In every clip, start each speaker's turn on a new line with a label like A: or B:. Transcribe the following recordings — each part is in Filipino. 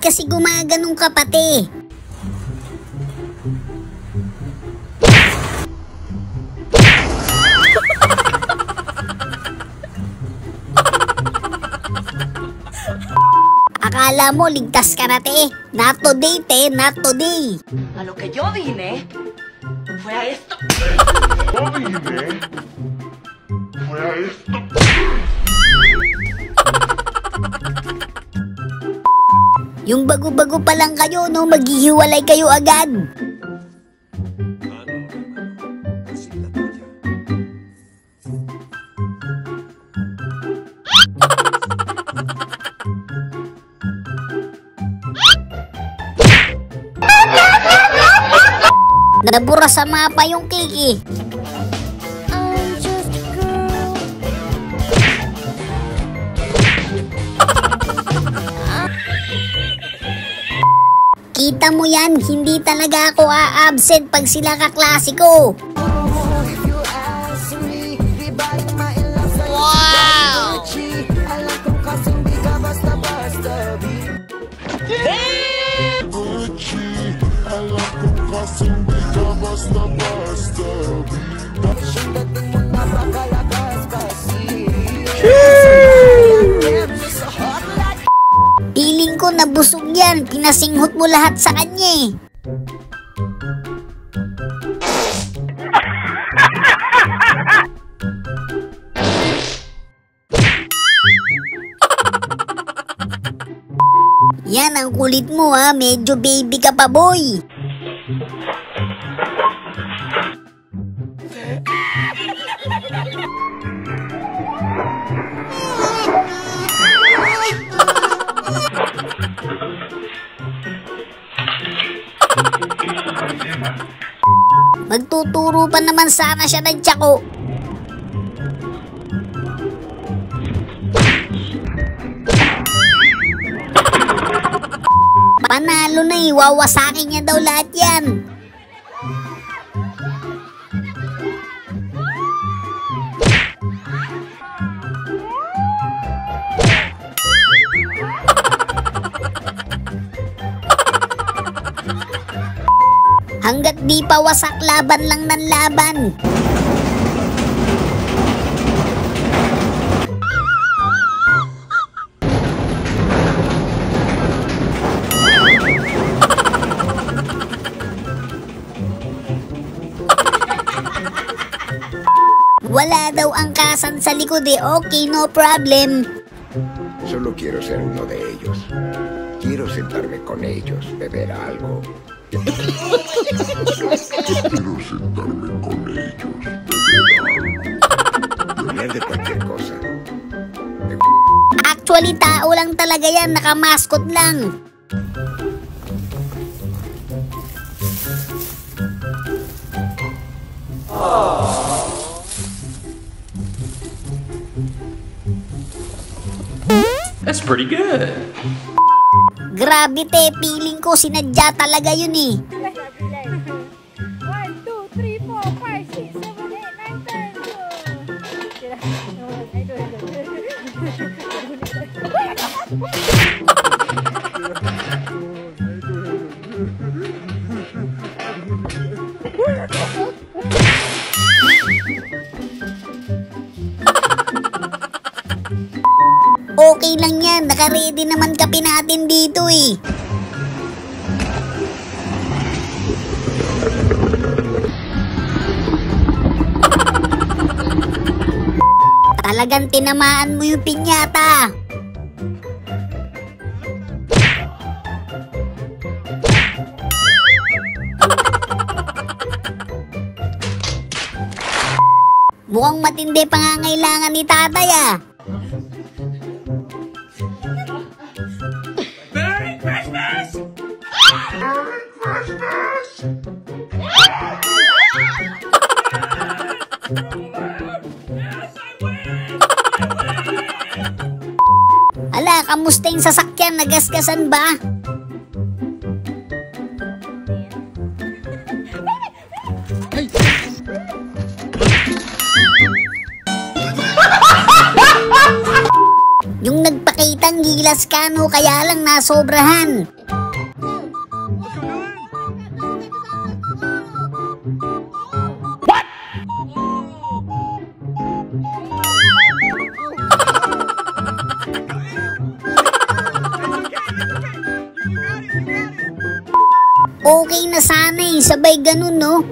A: kasi gumaganong ka pati? Akala mo ligtas ka na, te. Not today, te. Not today.
B: A lo que yo vine fue a esto.
A: Yung bago-bago pa lang kayo, no, maghihiwalay kayo agad. Nabura sa mapa yung cake eh. Kita mo yan, hindi talaga ako a-absent pag sila kaklase ko. Wow! Piling ko nabusog yan, pinasinghot mo lahat sa kanya eh. Yan ang kulit mo ha, medyo baby ka pa boy. Magtuturo pa naman sana siya ng tsako. Panalo na eh, wawasakin niya daw lahat yan. Hanggat di pa wasak, laban lang ng laban. Wala daw angkasan sa likod eh. Okay, no problem.
C: Solo quiero ser uno de ellos. Quiero sentarme con ellos, beber algo. Quiero sentarme con ellos, beber de cualquier cosa.
A: Actually, tao lang talaga yan, nakamaskot lang.
D: That's pretty good.
A: Grabe te, feeling ko sinadya talaga yun eh.
E: 1, 2, 3, 4, 5, 6, 7, 8, 9, 10.
A: Okay lang yan, naka-ready naman kape natin dito eh. Talagang tinamaan mo yung pinyata. Mukhang matindi pangangailangan ni tatay ah.
D: Merry Christmas!
C: Merry Christmas!
A: Ala, kamusta yung sasakyan? Nagasgasan ba? Yung nagpakitang gilas ka no, kaya lang nasobrahan. Okay na sana eh, sabay ganun no.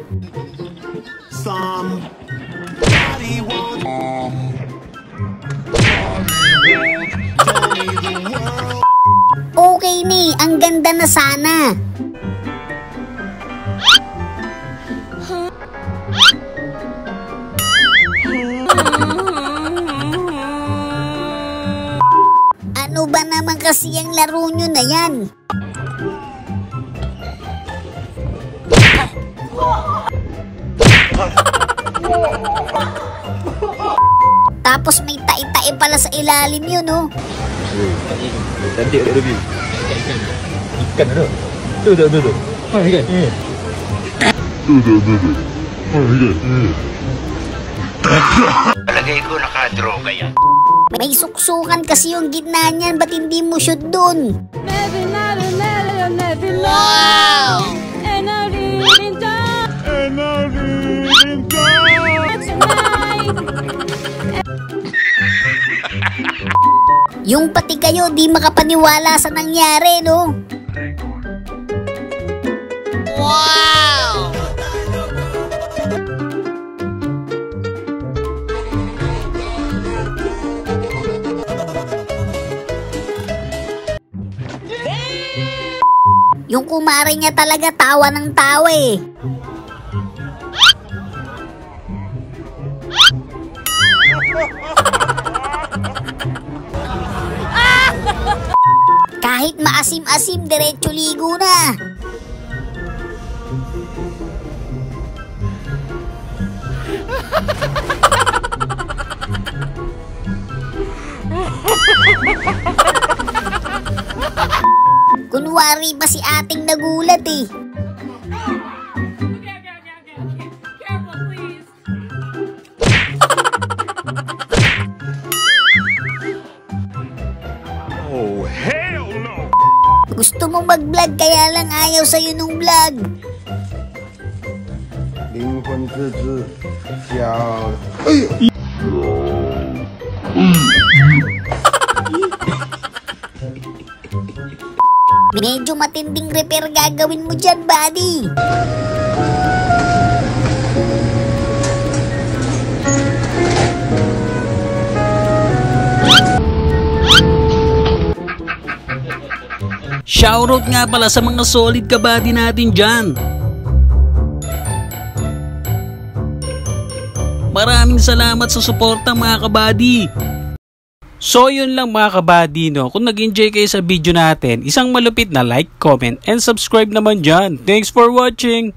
A: Okay ni, ang ganda na sana. Ano ba naman kasi ang laro nyo na yan? Tapos may tai-tai pala sa ilalim yun, no?
F: Cantik tak review? Ikan ada? Tu. Oh, ikan.
C: Palagay ko nakadroga yan.
A: May suksukan kasi yung gitna niyan, ba't hindi mo shoot dun?
E: Wow!
A: Yung pati kayo di makapaniwala sa nangyari, no?
E: Wow!
A: Yung kumare niya talaga tawa ng tawa eh. Kahit maasim-asim, diretso ligo na. Kunwari pa si ating nagulat eh.
E: Careful, please.
C: Oh, hell no!
A: Gusto mo mag-vlog kaya lang ayaw sa'yo nung vlog.
C: 灵魂之子，小……哎呦！
A: Medyo matinding repair gagawin mo dyan, buddy.
G: Shoutout nga pala sa mga solid kabady natin dyan. Maraming salamat sa suporta mga kabady. So yun lang mga kabady, no? Kung nag-enjoy kayo sa video natin, isang malupit na like, comment, and subscribe naman dyan. Thanks for watching!